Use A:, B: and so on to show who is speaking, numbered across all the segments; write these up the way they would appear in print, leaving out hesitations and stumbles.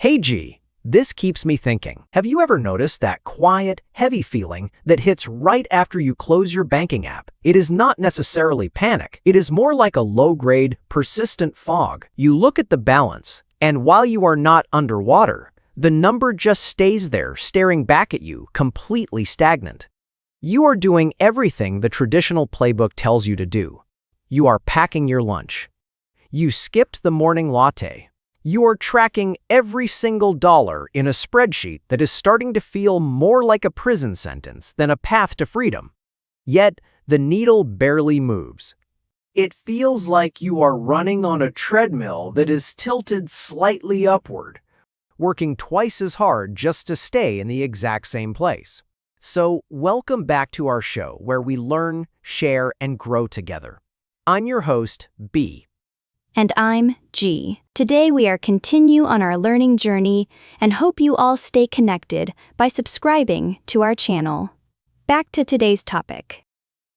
A: Hey G, this keeps me thinking. Have you ever noticed that quiet, heavy feeling that hits right after you close your banking app? It is not necessarily panic. It is more like a low-grade, persistent fog. You look at the balance, and while you are not underwater, the number just stays there staring back at you, completely stagnant. You are doing everything the traditional playbook tells you to do. You are packing your lunch. You skipped the morning latte. You are tracking every single dollar in a spreadsheet that is starting to feel more like a prison sentence than a path to freedom. Yet, the needle barely moves. It feels like you are running on a treadmill that is tilted slightly upward, working twice as hard just to stay in the exact same place. So, welcome back to our show where we learn, share, and grow together. I'm your host, B.
B: And I'm G. Today we are continue on our learning journey and hope you all stay connected by subscribing to our channel. Back to today's topic.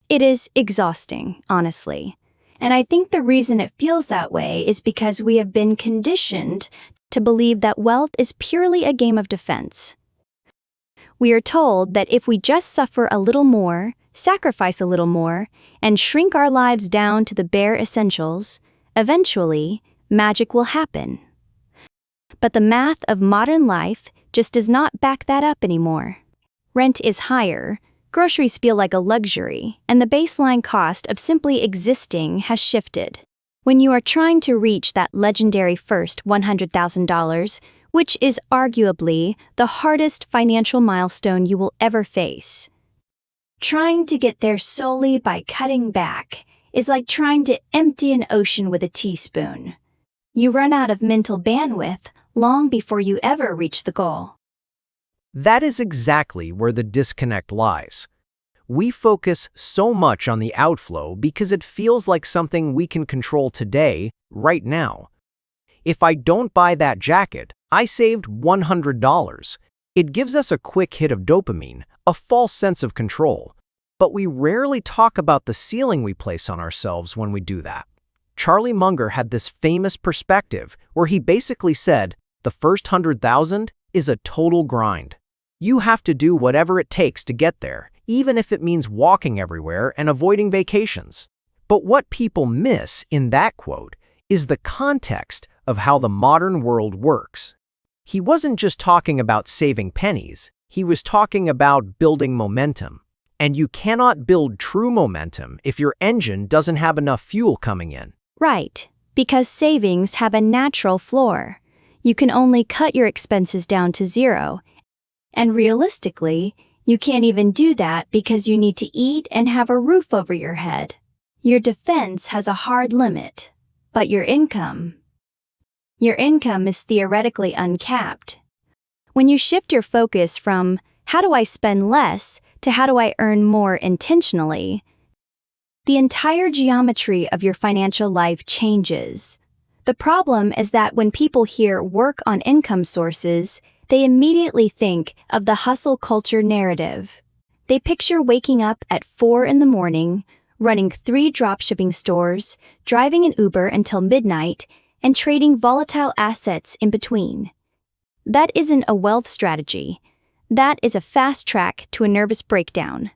B: It is exhausting, honestly. And I think the reason it feels that way is because we have been conditioned to believe that wealth is purely a game of defense. We are told that if we just suffer a little more, sacrifice a little more, and shrink our lives down to the bare essentials, eventually, magic will happen. But the math of modern life just does not back that up anymore. Rent is higher, groceries feel like a luxury, and the baseline cost of simply existing has shifted. When you are trying to reach that legendary first $100,000, which is arguably the hardest financial milestone you will ever face, trying to get there solely by cutting back is like trying to empty an ocean with a teaspoon. You run out of mental bandwidth long before you ever reach the goal.
A: That is exactly where the disconnect lies. We focus so much on the outflow because it feels like something we can control today, right now. If I don't buy that jacket, I saved $100. It gives us a quick hit of dopamine, a false sense of control. But we rarely talk about the ceiling we place on ourselves when we do that. Charlie Munger had this famous perspective where he basically said, the first 100,000 is a total grind. You have to do whatever it takes to get there, even if it means walking everywhere and avoiding vacations. But what people miss in that quote is the context of how the modern world works. He wasn't just talking about saving pennies, he was talking about building momentum. And you cannot build true momentum if your engine doesn't have enough fuel coming in.
B: Right, because savings have a natural floor. You can only cut your expenses down to zero. And realistically, you can't even do that because you need to eat and have a roof over your head. Your defense has a hard limit, but your income is theoretically uncapped. When you shift your focus from, how do I spend less, to how do I earn more intentionally, the entire geometry of your financial life changes. The problem is that when people hear work on income sources, they immediately think of the hustle culture narrative. They picture waking up at 4 in the morning, running 3 dropshipping stores, driving an Uber until midnight, and trading volatile assets in between. That isn't a wealth strategy. That is a fast track to a nervous breakdown.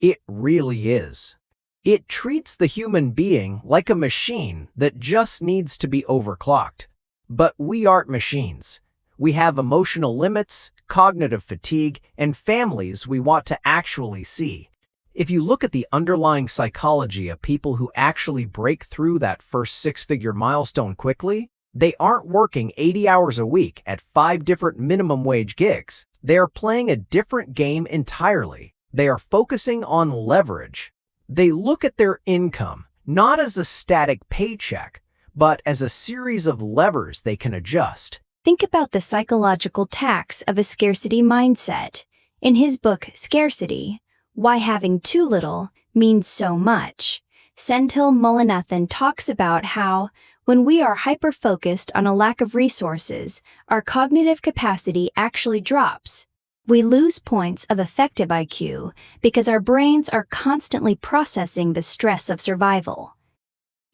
A: It really is. It treats the human being like a machine that just needs to be overclocked. But we aren't machines. We have emotional limits, cognitive fatigue, and families we want to actually see. If you look at the underlying psychology of people who actually break through that first 6-figure milestone quickly, they aren't working 80 hours a week at 5 different minimum wage gigs. They are playing a different game entirely. They are focusing on leverage. They look at their income not as a static paycheck, but as a series of levers they can adjust.
B: Think about the psychological tax of a scarcity mindset. In his book, Scarcity, Why Having Too Little Means So Much, Senthil Mullainathan talks about how, when we are hyper-focused on a lack of resources, our cognitive capacity actually drops. We lose points of effective IQ because our brains are constantly processing the stress of survival.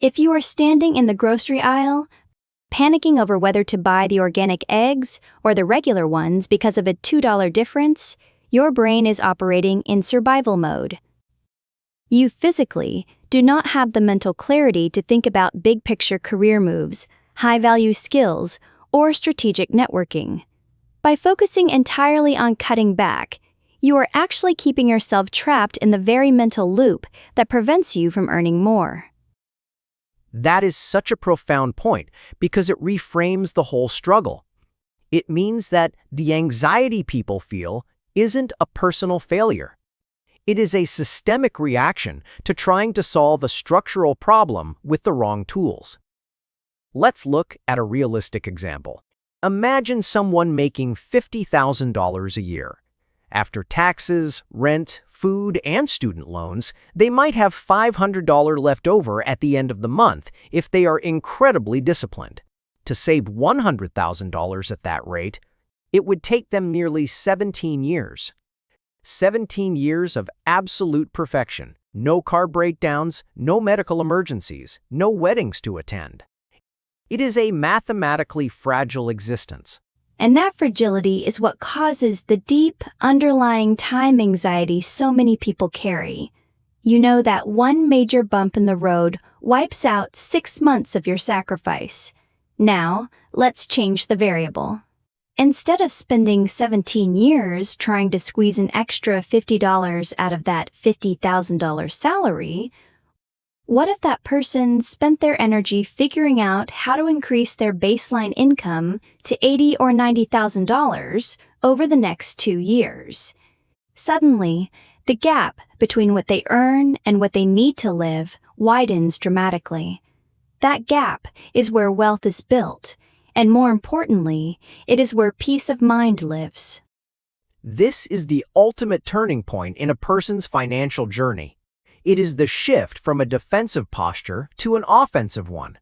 B: If you are standing in the grocery aisle, panicking over whether to buy the organic eggs or the regular ones because of a $2 difference, your brain is operating in survival mode. You physically do not have the mental clarity to think about big-picture career moves, high-value skills, or strategic networking. By focusing entirely on cutting back, you are actually keeping yourself trapped in the very mental loop that prevents you from earning more.
A: That is such a profound point because it reframes the whole struggle. It means that the anxiety people feel isn't a personal failure. It is a systemic reaction to trying to solve a structural problem with the wrong tools. Let's look at a realistic example. Imagine someone making $50,000 a year. After taxes, rent, food, and student loans, they might have $500 left over at the end of the month if they are incredibly disciplined. To save $100,000 at that rate, it would take them nearly 17 years. 17 years of absolute perfection. No car breakdowns, no medical emergencies, no weddings to attend. It is a mathematically fragile existence.
B: And that fragility is what causes the deep, underlying time anxiety so many people carry. You know that one major bump in the road wipes out 6 months of your sacrifice. Now, let's change the variable. Instead of spending 17 years trying to squeeze an extra $50 out of that $50,000 salary, what if that person spent their energy figuring out how to increase their baseline income to $80,000 or $90,000 over the next 2 years? Suddenly, the gap between what they earn and what they need to live widens dramatically. That gap is where wealth is built, and more importantly, it is where peace of mind lives.
A: This is the ultimate turning point in a person's financial journey. It is the shift from a defensive posture to an offensive one.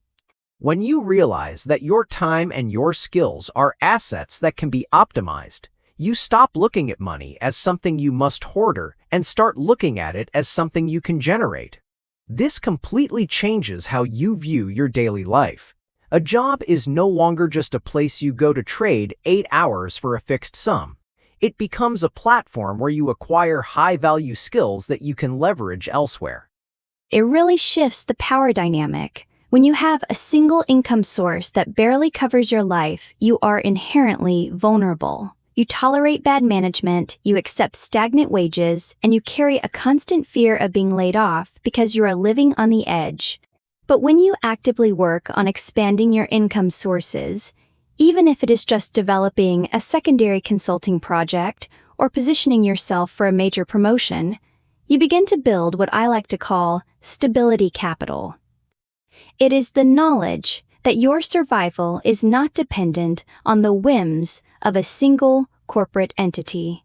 A: When you realize that your time and your skills are assets that can be optimized, you stop looking at money as something you must hoard and start looking at it as something you can generate. This completely changes how you view your daily life. A job is no longer just a place you go to trade 8 hours for a fixed sum. It becomes a platform where you acquire high-value skills that you can leverage elsewhere.
B: It really shifts the power dynamic. When you have a single income source that barely covers your life, you are inherently vulnerable. You tolerate bad management, you accept stagnant wages, and you carry a constant fear of being laid off because you are living on the edge. But when you actively work on expanding your income sources, even if it is just developing a secondary consulting project or positioning yourself for a major promotion, you begin to build what I like to call stability capital. It is the knowledge that your survival is not dependent on the whims of a single corporate entity.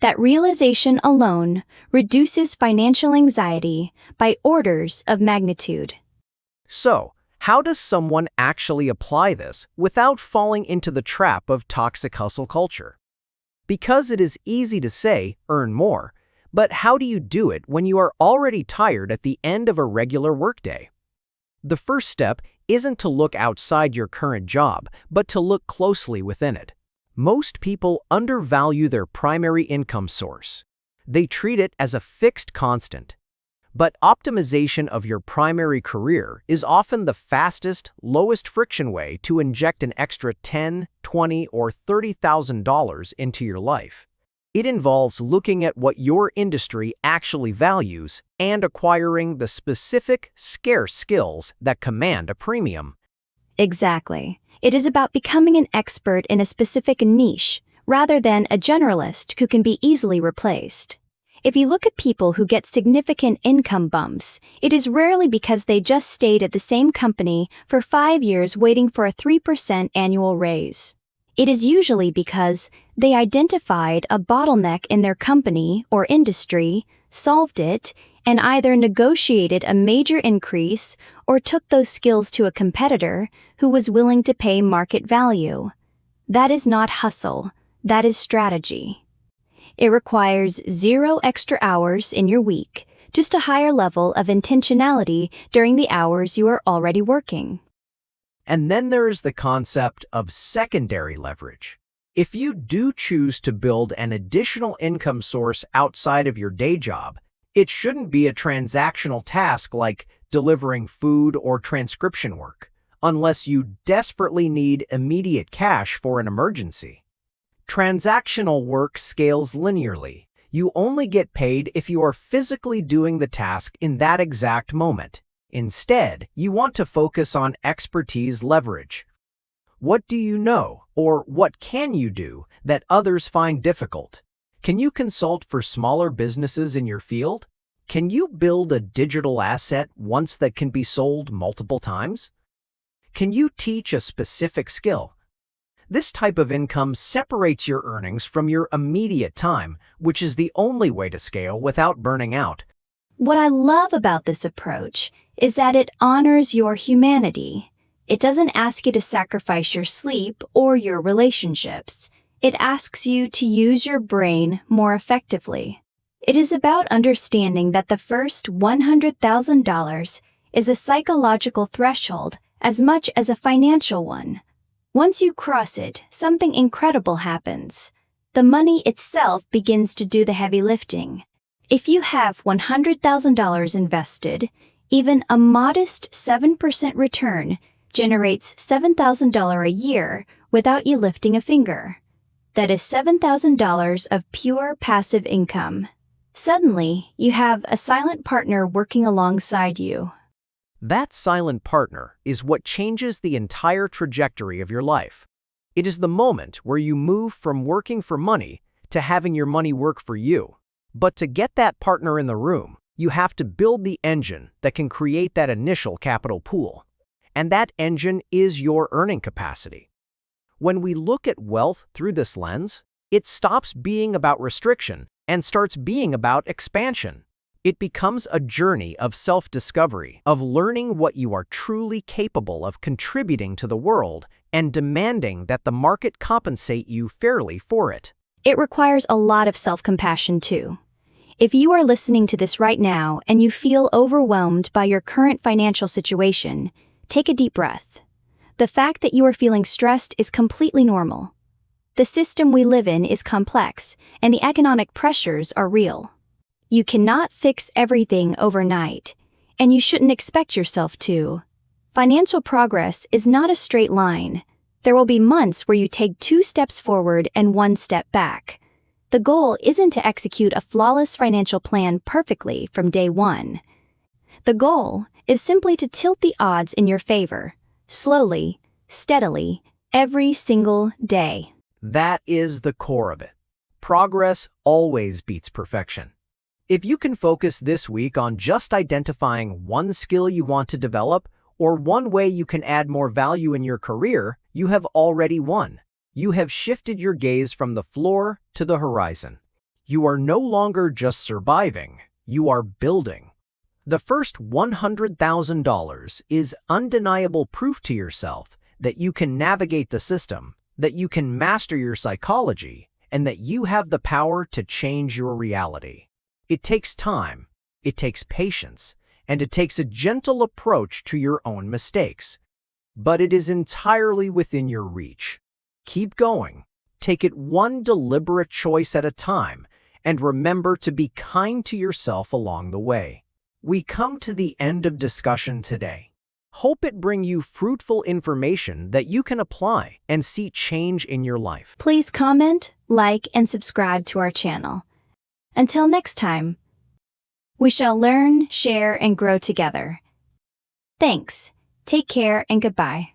B: That realization alone reduces financial anxiety by orders of magnitude.
A: So, how does someone actually apply this without falling into the trap of toxic hustle culture? Because it is easy to say, earn more, but how do you do it when you are already tired at the end of a regular workday? The first step isn't to look outside your current job, but to look closely within it. Most people undervalue their primary income source. They treat it as a fixed constant. But optimization of your primary career is often the fastest, lowest friction way to inject an extra $10,000, $20,000, or $30,000 into your life. It involves looking at what your industry actually values and acquiring the specific, scarce skills that command a premium.
B: Exactly. It is about becoming an expert in a specific niche, rather than a generalist who can be easily replaced. If you look at people who get significant income bumps, it is rarely because they just stayed at the same company for 5 years waiting for a 3% annual raise. It is usually because they identified a bottleneck in their company or industry, solved it, and either negotiated a major increase or took those skills to a competitor who was willing to pay market value. That is not hustle, that is strategy. It requires 0 extra hours in your week, just a higher level of intentionality during the hours you are already working.
A: And then there is the concept of secondary leverage. If you do choose to build an additional income source outside of your day job, it shouldn't be a transactional task like delivering food or transcription work, unless you desperately need immediate cash for an emergency. Transactional work scales linearly. You only get paid if you are physically doing the task in that exact moment. Instead, you want to focus on expertise leverage. What do you know, or what can you do, that others find difficult? Can you consult for smaller businesses in your field? Can you build a digital asset once that can be sold multiple times? Can you teach a specific skill? This type of income separates your earnings from your immediate time, which is the only way to scale without burning out.
B: What I love about this approach is that it honors your humanity. It doesn't ask you to sacrifice your sleep or your relationships. It asks you to use your brain more effectively. It is about understanding that the first $100,000 is a psychological threshold as much as a financial one. Once you cross it, something incredible happens. The money itself begins to do the heavy lifting. If you have $100,000 invested, even a modest 7% return generates $7,000 a year without you lifting a finger. That is $7,000 of pure passive income. Suddenly, you have a silent partner working alongside you.
A: That silent partner is what changes the entire trajectory of your life. It is the moment where you move from working for money to having your money work for you. But to get that partner in the room, you have to build the engine that can create that initial capital pool. And that engine is your earning capacity. When we look at wealth through this lens, it stops being about restriction and starts being about expansion. It becomes a journey of self-discovery, of learning what you are truly capable of contributing to the world and demanding that the market compensate you fairly for it.
B: It requires a lot of self-compassion too. If you are listening to this right now and you feel overwhelmed by your current financial situation, take a deep breath. The fact that you are feeling stressed is completely normal. The system we live in is complex, and the economic pressures are real. You cannot fix everything overnight, and you shouldn't expect yourself to. Financial progress is not a straight line. There will be months where you take 2 steps forward and 1 step back. The goal isn't to execute a flawless financial plan perfectly from day one. The goal is simply to tilt the odds in your favor, slowly, steadily, every single day.
A: That is the core of it. Progress always beats perfection. If you can focus this week on just identifying one skill you want to develop or one way you can add more value in your career, you have already won. You have shifted your gaze from the floor to the horizon. You are no longer just surviving, you are building. The first $100,000 is undeniable proof to yourself that you can navigate the system, that you can master your psychology, and that you have the power to change your reality. It takes time, it takes patience, and it takes a gentle approach to your own mistakes. But it is entirely within your reach. Keep going. Take it one deliberate choice at a time, and remember to be kind to yourself along the way. We come to the end of discussion today. Hope it bring you fruitful information that you can apply and see change in your life.
B: Please comment, like, and subscribe to our channel. Until next time, we shall learn, share, and grow together. Thanks. Take care and goodbye.